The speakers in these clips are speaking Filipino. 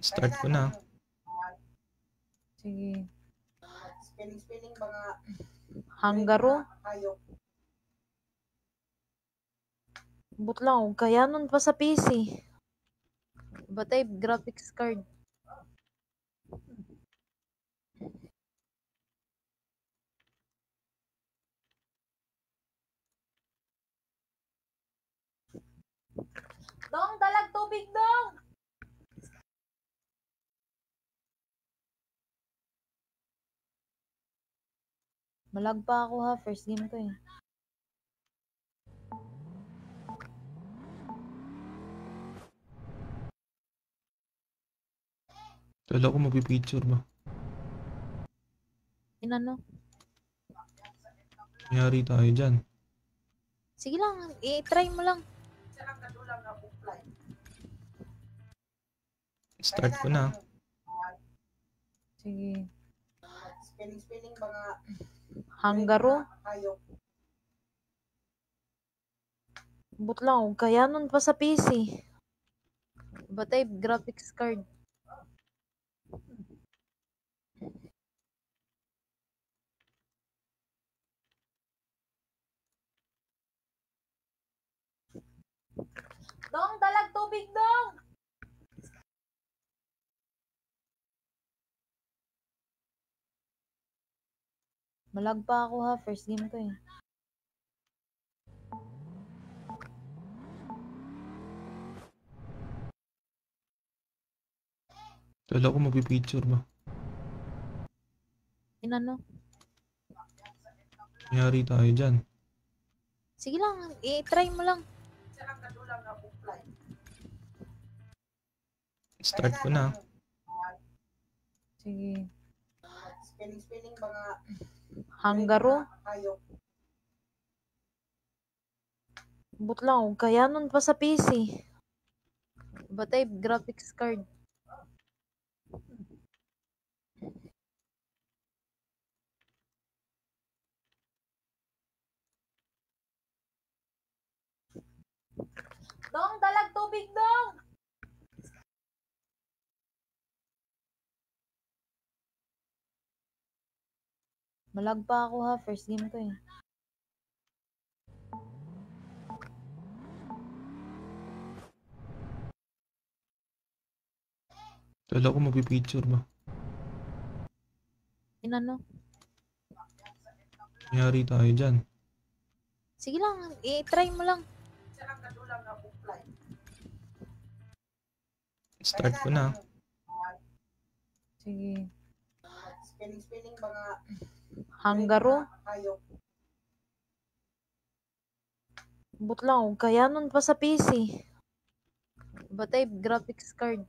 Start ko na. Sige. Spelling mga Hangaro. hayop. Butlaw. Kaya nun pa sa PC. Batay graphics card. Dong, dalag tubig dong! Malag pa ako ha, first game ko eh. Kala ko mapipicture ba? Inano? Mayari tayo dyan. Sige lang, i-try mo lang. Sarang kadulang na offline. Start ko na. Sige. Spelling mga Hangaro. hayop. Butlaw. Kaya nun pa sa PC. Batay graphics card. Dong, dalag tubig dong! Malag pa ako ha, first game ko eh. Kala ko mapipicture ba? Inano? Mayari tayo dyan. Sige lang, i-try mo lang. Sarang kadulang na offline. Start ko na. Sige. Spelling mga Hangaro. hayop. Butlaw. Kaya nun pa sa PC. Batay graphics card. Dong, dalag tubig dong! Malag pa ako ha, first game ko eh. Kala ko mapipicture ba? Inano? Mayari tayo dyan. Sige lang, i-try mo lang. Sarang kadulang na offline. Start ko na. Sige. Spelling mga Hangaro. hayop. Butlaw. Kaya nun pa sa PC. Batay graphics card.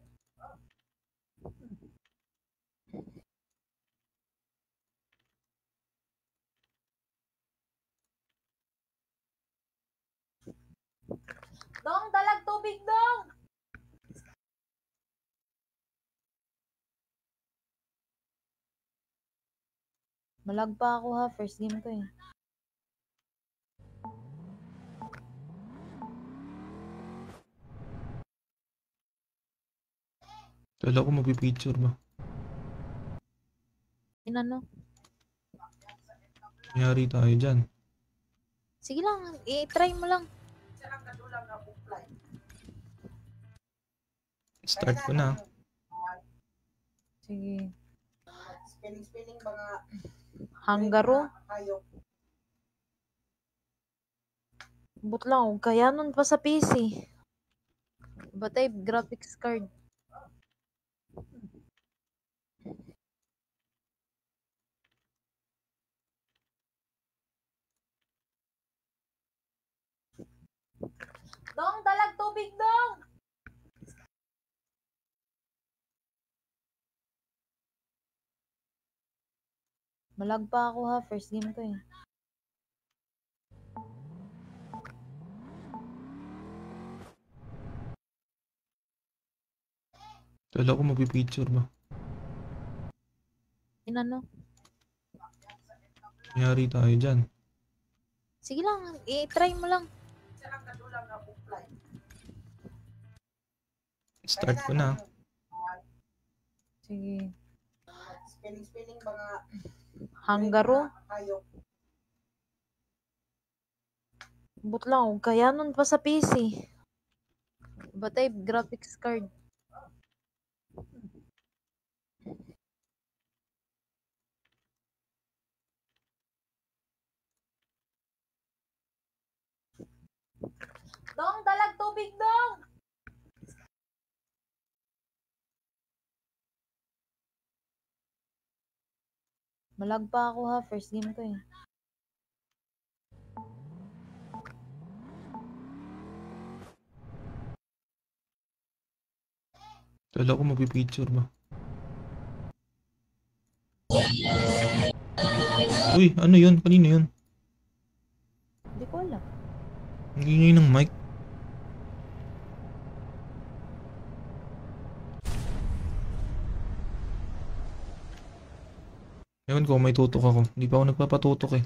Dong, dalag tubig dong! Malag pa ako ha, first game ko eh. Kala ko mapipicture ba? Inano? Mayari tayo dyan. Sige lang, i-try mo lang. Sarang kadulang na offline. Start ko na. Sige. Spelling mga Hangaro. hayop. Butlaw. Kaya nun pa sa PC. Batay graphics card. Dong, dalag tubig dong! Malag pa ako ha, first game ko eh. Kala ko mapipicture ba? Inano? Mayari tayo dyan. Sige lang, i-try mo lang. Sarang kadulang na offline. Start ko na. Sige. Spinning mga Hangaro. hayop. But lang, huwag kaya nun pa sa PC. Batay, graphics card. Dong, dalag tubig, Dong! Malag pa ako ha, first game ko eh. Kala ko magpipicture ba? Uy, ano yun? Kanino yun? Hindi ko alam. Ang ingay ng mic. Ewan ko, may tutok ako. Hindi pa ako nagpapatutok eh.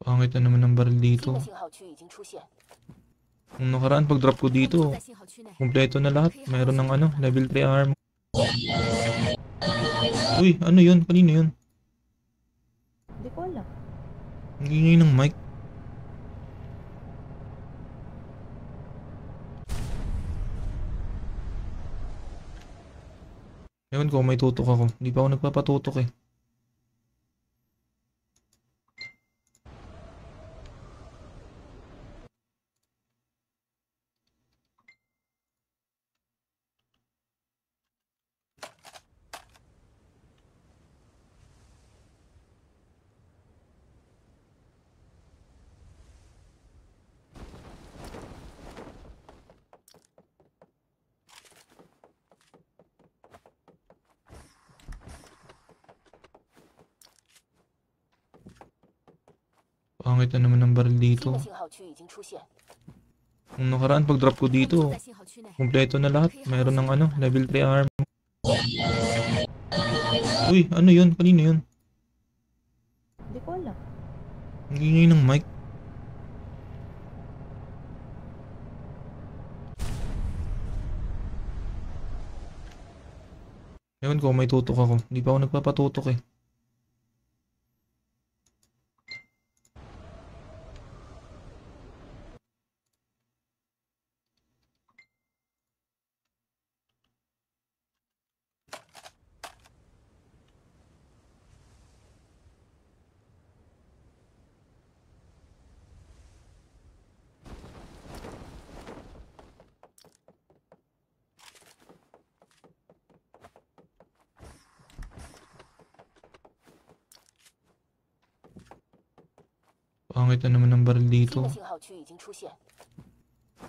Pangit na naman ng baril 新 dito. 的信号区已经出现， Nung nakaraan pag drop ko 我们 dito, 就在信号区内。 kumpleto na lahat. Mayroon ng ano, level 3 arm. Uy, ano yun? Kanino yun? Hindi ko alam. Ang ingay ng mic. Ewan ko, may tutok ako. Hindi pa ako nagpapatutok eh. Pangit na naman ng baril 新 dito. 的信号区已经出现， Nung nakaraan pag drop ko 我们就 dito, 在信号区内。 kumpleto na lahat. Mayroon ng ano, level 3 arm. Uy, ano yun? Kanino yun? Hindi ko alam. Ang ingay ng mic. Ewan ko, may tutok ako. Hindi pa ako nagpapatutok eh. Pangit na naman ng baril 新 dito. 的信号区已经出现，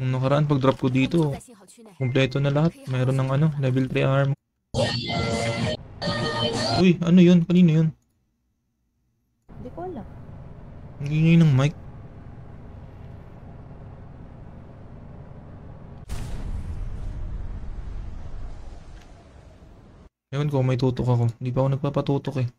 Nung nakaraan pag drop ko 我们就 dito, 在信号区内。 kumpleto na lahat. Mayroon ng ano, level 3 arm. Uy, ano yun? Kanino yun? Hindi ko alam. Ang ingay ng mic. Ewan ko, may tutok ako. Hindi pa ako nagpapatutok eh.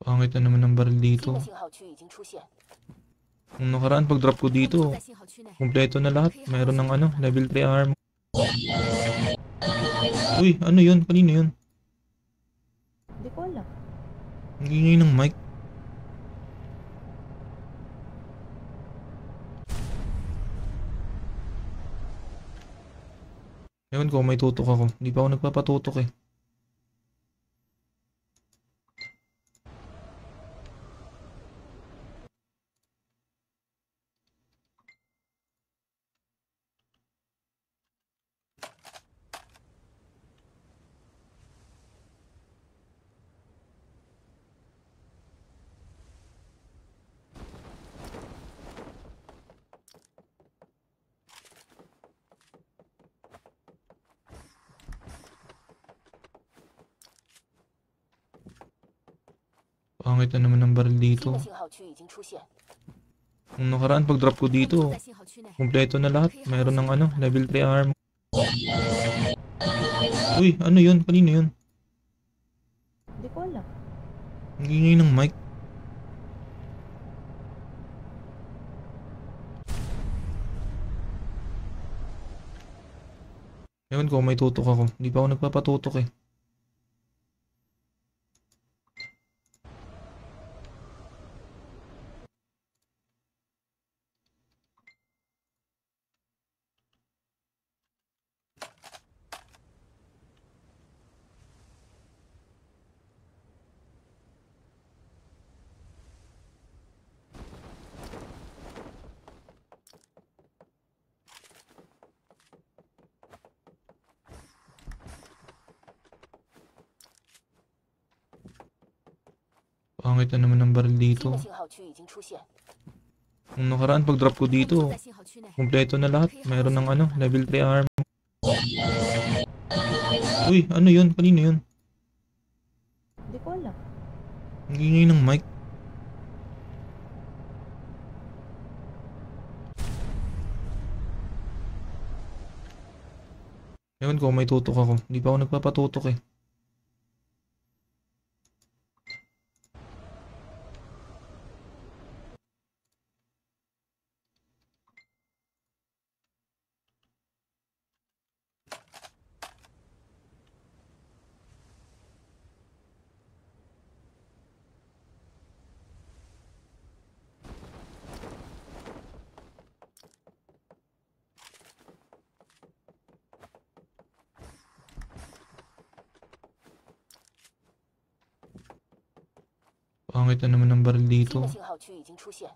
Pangit na naman ng baril 新 dito. 的信号区已经出现， Nung nakaraan pag drop ko 我们就 dito, 在信号区内。 kumpleto na lahat. Mayroon ng ano, level 3 arm. Uy, ano yun? Kanino yun? Hindi ko alam. Ang ingay ng mic. Ewan ko, may tutok ako. Hindi pa ako nagpapatutok eh. Pangit na naman ng baril 新 dito. 的信号区已经出现， Nung nakaraan pag drop ko 目标 dito, 在信号区内， kumpleto na lahat. Meron ng level 3 armor. Uy, ano yun? Kanino yun? Hindi ko alam. Ang ingay ng mic. Ewan ko, may tutok ako. Hindi pa ako nagpapatutok eh. Pangit na naman ng baril 新 dito. 的信号区已经出现， Nung nakaraan pag drop ko 目标 dito, 在信号区内， kumpleto na lahat. Meron ng level 3 armor. Uy, ano yun? Kanino yun? Hindi ko alam. Ang ingay ng mic. Ewan ko, may tutok ako. Hindi pa ako nagpapatutok eh. Pangit na naman ng baril 新 dito. 的信号区已经出现，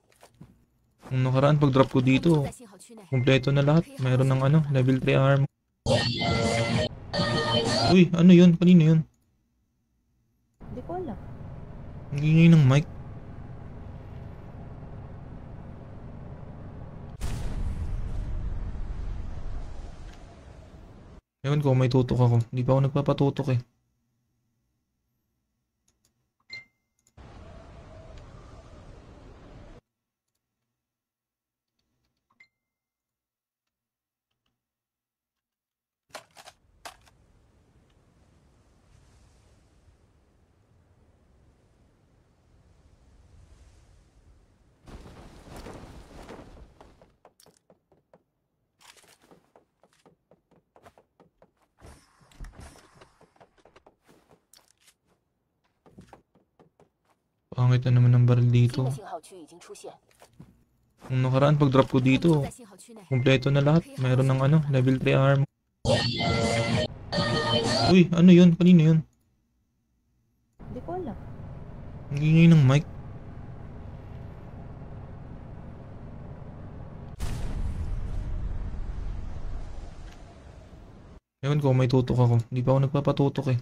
Nung nakaraan pag drop ko 目标 dito, 在信号区内， kumpleto na lahat. Meron ng level 3 armor. Uy, ano yun? Kanino yun? Hindi ko alam. Ang ingay ng mic. Ewan ko, may tutok ako. Hindi pa ako nagpapatutok eh. Pangit na naman ng baril 新 dito. 的信号区已经出现， Nung nakaraan pag drop ko 目标 dito, 在信号区内， kumpleto na lahat. Meron ng level 3 armor. Uy, ano yun? Kanino yun? Hindi ko alam. Ang ingay ng mic. Ewan ko, may tutok ako. Hindi pa ako nagpapatutok eh.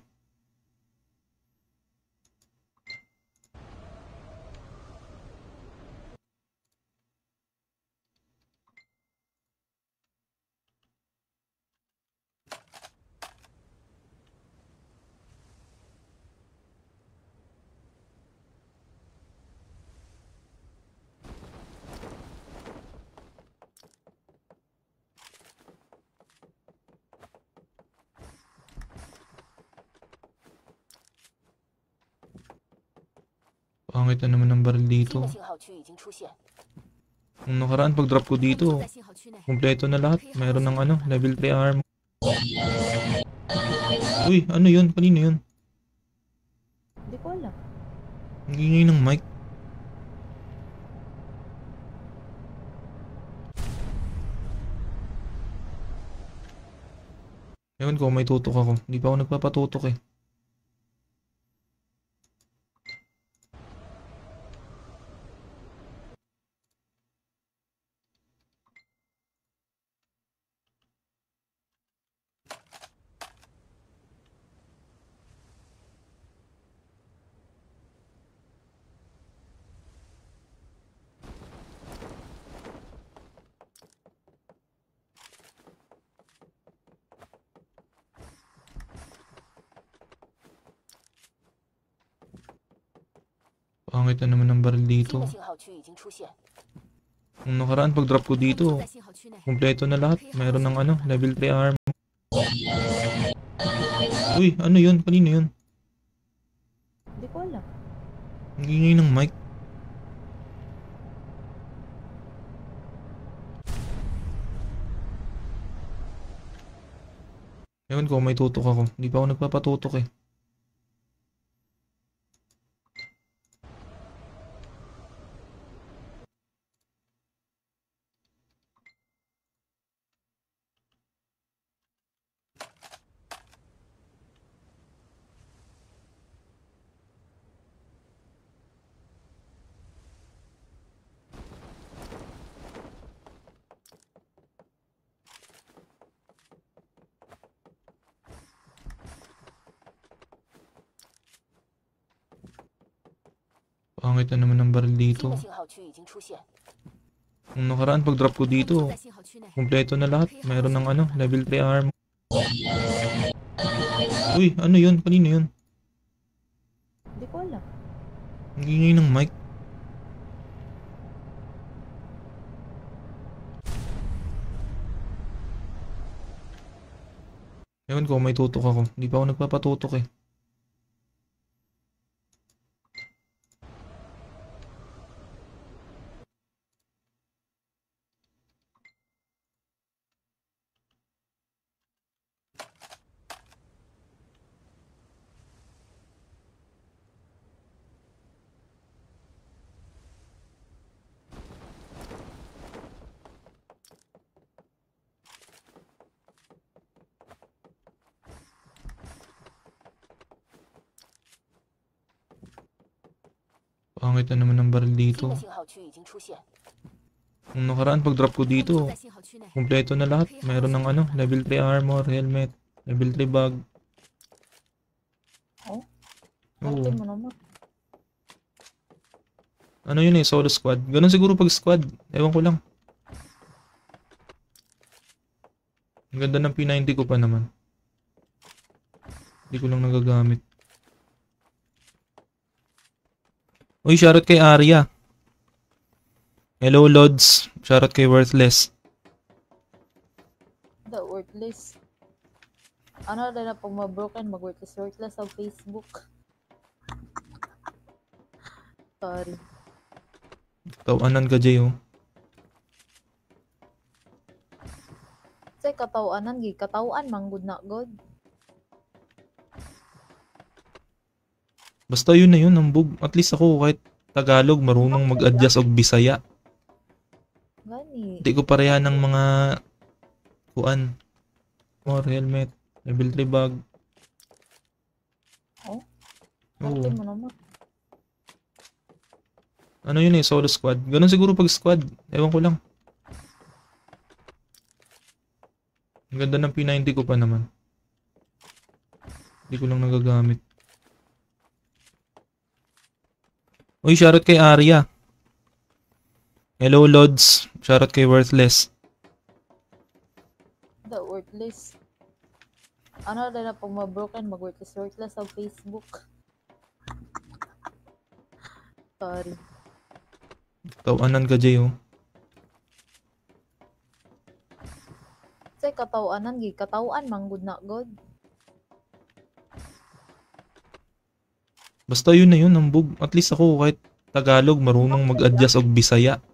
Pangit na naman ng baril 新 dito. 的信号区已经出现， Nung nakaraan pag drop ko 目标 dito, 在信号区内， kumpleto na lahat. Meron ng level 3 armor. Uy, ano yun? Kanino yun? Hindi ko alam. Ang ingay ng mic. Ewan ko, may tutok ako. Hindi pa ako nagpapatutok eh. Pangit na naman ng baril 新 dito. 的信号区已经出现， Nung nakaraan pag drop ko 我们 dito, 就在信号区内， kumpleto na lahat. Meron ng ano, level 3 arm. Uy, ano yun? Kanino yun? Hindi ko alam. Ang ingay ng mic. Ewan ko, may tutok ako. Hindi pa ako nagpapatutok eh. Pangit na naman ng baril 新 dito. 的信号区已经出现， Nung nakaraan pag drop ko 我们就 dito, 在信号区内， kumpleto na lahat. Meron ng ano, level 3 arm. Uy, ano yun? Kanino yun? Hindi ko alam. Ang ingay ng mic. Ewan ko, may tutok ako. Hindi pa ako nagpapatutok eh. Pangit na naman ng baril 新 dito. 的信号区已经出现， Nung nakaraan pag drop ko 我们就 dito, 在信号区内， kumpleto na lahat. Meron ng ano, level 3 armor, helmet, level 3 bag. Oh? Oo. Arte mo naman. Ano yun eh, solo squad. Ganun siguro pag squad. Ewan ko lang. Ang ganda ng P90 ko pa naman. Hindi ko lang nagagamit. Uy, shoutout kay Arya. Hello, Lods. Shoutout kay Worthless. The worthless. Ano na pag ma-broken, mag-worthless sa Facebook. Sorry. Tawanan ka, Jay, oh. Say katawanan, katawan, manggod na god. Basta yun na yun, hambog. At least ako, kahit Tagalog, marunong mag-adjust og Bisaya. Gani. Hindi ko pareha ng mga kuan. Or helmet, level 3 bag. Oh? Oo. Arte mo naman. Ano yun eh, solo squad. Ganun siguro pag squad. Ewan ko lang. Ang ganda ng P90 ko pa naman. Hindi ko lang nagagamit. Uy, shoutout kay Arya. Hello, Lods. Shoutout kay Worthless. The worthless. Ano na pag ma-broken, mag-worthless sa Facebook. Sorry. Tawanan ka, Jay, oh. Say katawanan, katawan, manggod na god. Basta yun na yun, hambog. At least ako, kahit Tagalog, marunong mag-adjust og Bisaya.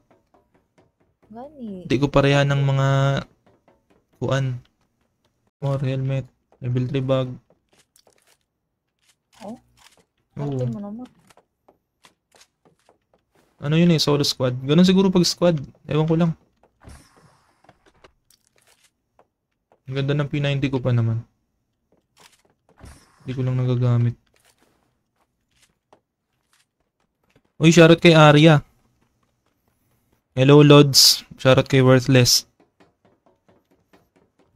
Gani. Hindi ko pareha ng mga kuan. Or helmet, level 3 bag. Oh? Oo. Arte mo naman. Ano yun eh, solo squad. Ganun siguro pag squad. Ewan ko lang. Ang ganda ng P90 ko pa naman. Hindi ko lang nagagamit. Uy, shoutout kay Arya. Hello, Lods. Shoutout kay Worthless.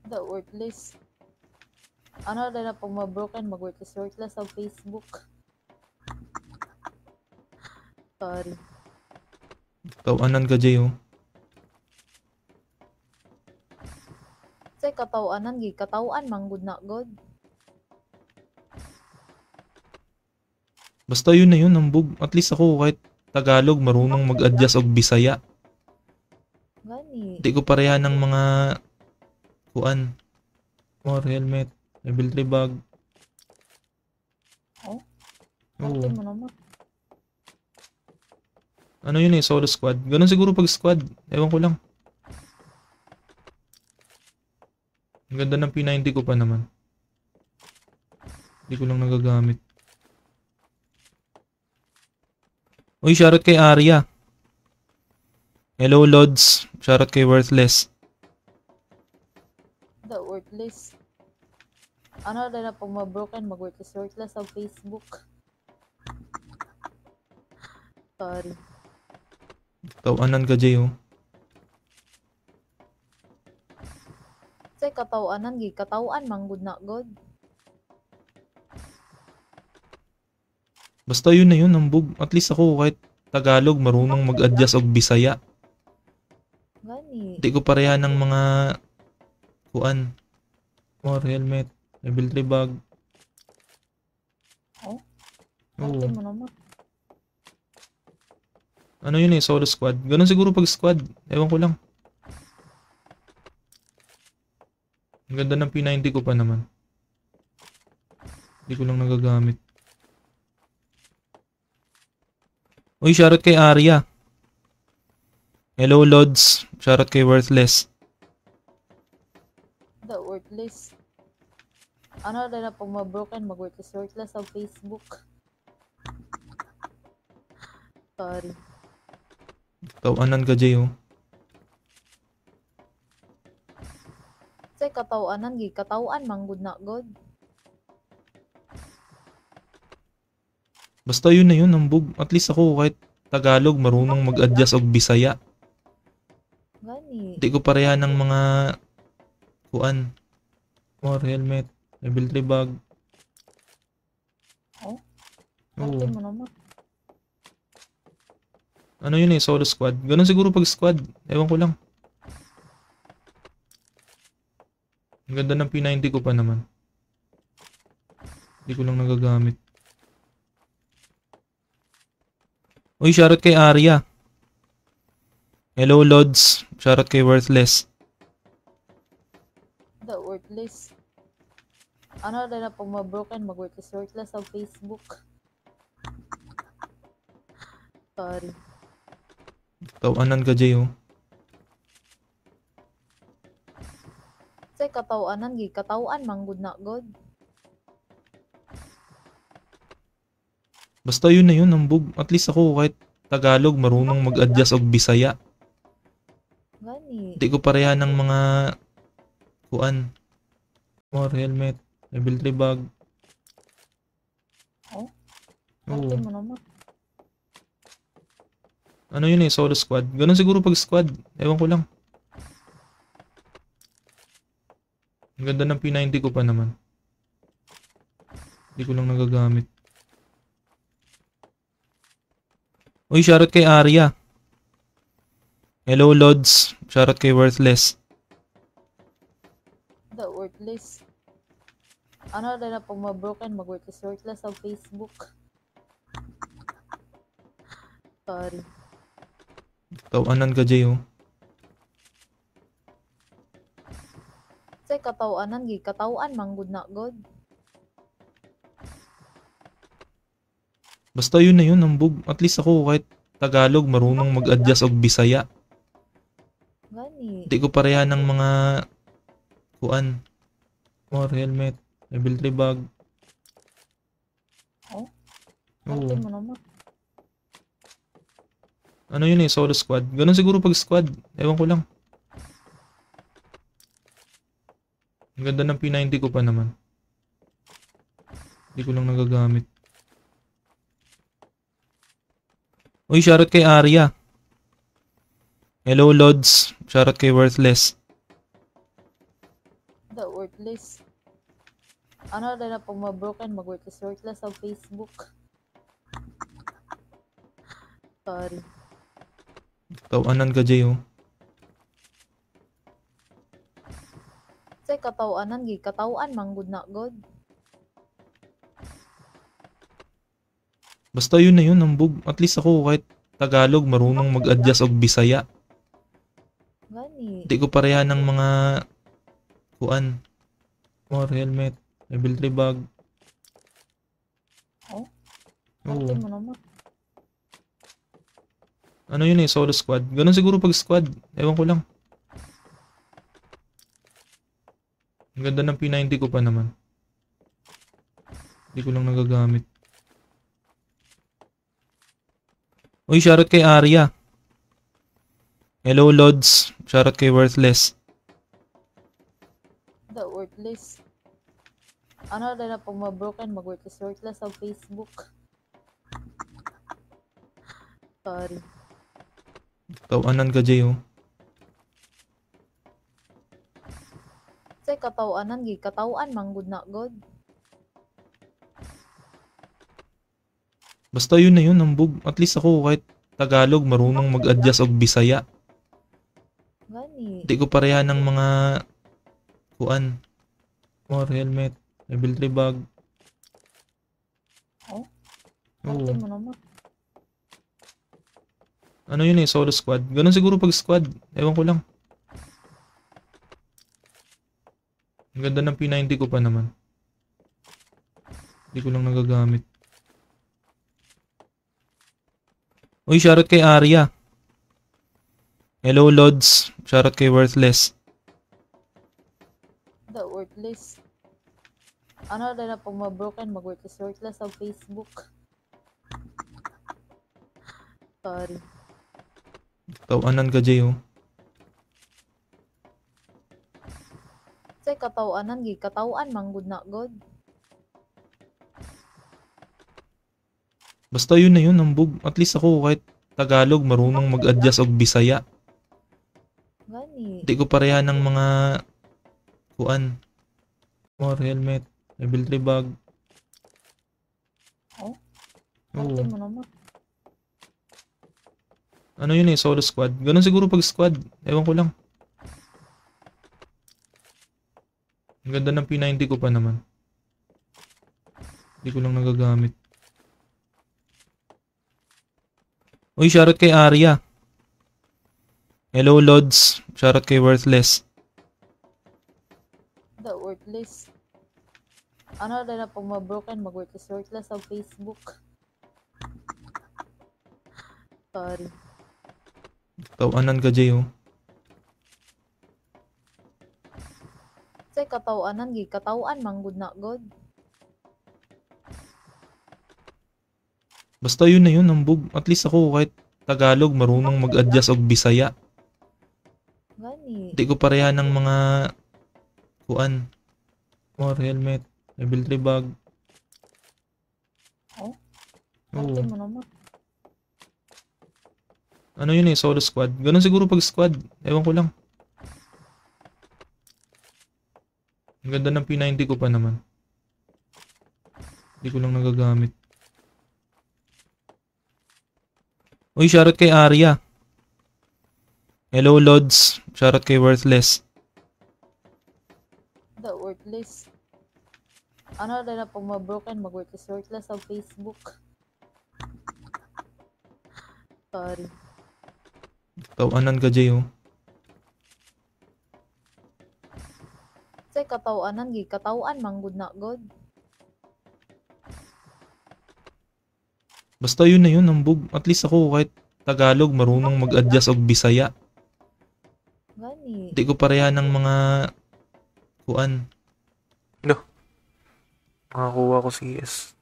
The worthless. Ano na na pag ma-broken, mag-worthless sa Facebook. Sorry. Tawanan ka, Jay, oh. Say katawanan, katawan, manggod na god. Basta yun na yun, ambog. At least ako kahit Tagalog, marunong mag-adjust og Bisaya. Gani. Hindi ko pareha ng mga kuan. More helmet. Level 3 bag. Oh? Oo. Arte mo naman. Ano yun eh, solo squad. Ganun siguro pag squad. Ewan ko lang. Ang ganda ng P90 ko pa naman. Hindi ko lang nagagamit. Uy, shoutout kay Arya. Hello, Lods. Shoutout kay Worthless. The worthless. Ano na na pag ma-broken, mag-worthless sa Facebook. Sorry. Tawanan ka, Jay, oh. Say katawanan, katawan, manggod na god. Basta yun na yun, ambog. At least ako kahit Tagalog, marunong mag-adjust og Bisaya. Gani. Hindi ko pareha ng mga kuan. More helmet. Level 3 bag. Oh? Oo. Arte mo naman. Ano yun eh, solo squad. Ganun siguro pag squad. Ewan ko lang. Ang ganda ng P90 ko pa naman. Hindi ko lang nagagamit. Uy, shoutout kay Arya. Hello, Lods. Shoutout kay Worthless. The worthless. Ano na na pag ma-broken, mag-worthless sa Facebook. Sorry. Tawanan ka, Jay, oh. Say katawanan, katawan, manggod na god. Basta yun na yun, ambog. At least ako kahit Tagalog, marunong mag-adjust og Bisaya. Gani. Hindi ko pareha ng mga kuan. More helmet. Level 3 bag. Oh? Oo. Arte mo naman. Ano yun eh, solo squad. Ganun siguro pag squad. Ewan ko lang. Ang ganda ng P90 ko pa naman. Hindi ko lang nagagamit. Uy, shoutout kay Arya. Hello, Lods. Shoutout kay Worthless. The worthless. Ano na na pag ma-broken, mag-worthless sa Facebook. Sorry. Tawanan ka, Jay, oh. Say katawanan, katawan, manggod na god. Basta yun na yun, ambog. At least ako kahit Tagalog, marunong mag-adjust og Bisaya. Gani. Hindi ko pareha ng mga kuan. More helmet. Level 3 bag. Oh? Oo. Arte mo naman. Ano yun eh, solo squad. Ganun siguro pag squad. Ewan ko lang. Ang ganda ng P90 ko pa naman. Hindi ko lang nagagamit. Uy, shoutout kay Arya. Hello, Lods. Shoutout kay Worthless. The worthless. Ano na na pag ma-broken, mag-worthless sa Facebook. Sorry. Tawanan ka, Jay, oh. Say katawanan, katawan, manggod na god. Basta yun na yun, ambog. At least ako kahit Tagalog, marunong mag-adjust og Bisaya. Gani. Hindi ko pareha ng mga kuan. More helmet. Level 3 bag. Oh? Oo. Arte mo naman. Ano yun eh, solo squad. Ganun siguro pag squad. Ewan ko lang. Ang ganda ng P90 ko pa naman. Hindi ko lang nagagamit. Uy, shoutout kay Arya. Hello, Lods. Shoutout kay Worthless. The worthless. Ano na pag mabroken, mag-worthless sa Facebook. Sorry. Tawanan ka, Jay, oh. Say katawanan, katawan, manggod na god. Basta yun na yun, ambog. At least ako kahit Tagalog, marunong mag-adjust og Bisaya. Gani. Hindi ko pareha ng mga kuan. More helmet, level 3 bag. Oh? Oo. Parte mo naman. Ano yun eh, solo squad. Ganun siguro pag squad. Ewan ko lang. Ang ganda ng P90 ko pa naman. Hindi ko lang nagagamit. Uy, shoutout kay Arya. Hello, Lods. Shoutout kay Worthless. The worthless. Ano na pag mabroken, mag-worthless sa Facebook. Sorry. Tawanan ka, Jay, oh. Say katawanan, katawan, manggod na god. Basta yun na yun, ambog. At least ako kahit Tagalog, marunong mag-adjust og Bisaya. Gani. Hindi ko pareha ng mga kuan. More helmet, level 3 bag. Oh? Oo. Parte mo naman. Ano yun eh, solo squad. Ganun siguro pag squad. Ewan ko lang. Ang ganda ng P90 ko pa naman. Hindi ko lang nagagamit. Uy, shoutout kay Arya. Hello, Lods. Shoutout kay Worthless. The worthless. Ano na pag mabroken, mag-worthless sa Facebook. Sorry. Tawanan ka, Jay, oh. Say katawanan, katawan, manggod na god. Basta yun na yun, ambog. At least ako kahit Tagalog, marunong mag-adjust og Bisaya. Gani. Hindi ko pareha ng mga kuan. More helmet, level 3 bag. Oh? Oo. Parte mo naman. Ano yun eh, solo squad. Ganun siguro pag squad. Ewan ko lang. Ang ganda ng P90 ko pa naman. Hindi ko lang nagagamit. Uy, shoutout kay Arya. Hello, Lods. Shoutout kay Worthless. The worthless. Ano na pag mabroken, mag-worthless sa Facebook. Sorry. Tawanan ka, Jay, oh. Say katawanan, katawan, manggod na god. Basta yun na yun, ambog. At least ako kahit Tagalog, marunong mag-adjust og Bisaya. Gani. Hindi ko pareha ng mga kuan. More helmet, level 3 bag. Oh? Oo. Parte mo naman. Ano yun eh, solo squad. Ganun siguro pag squad. Ewan ko lang. Ang ganda ng P90 ko pa naman. Hindi ko lang nagagamit. Uy, shoutout kay Arya. Hello, Lods. Shoutout kay Worthless. The worthless. Ano na pag mabroken, mag-worthless sa Facebook. Sorry. Tawanan ka, Jay, oh. Say katawanan, katawan, manggod na god. Basta yun na yun, ambog. At least ako kahit Tagalog, marunong mag-adjust og Bisaya. Gani. Hindi ko pareha ng mga kuan. Makakuha ko CS.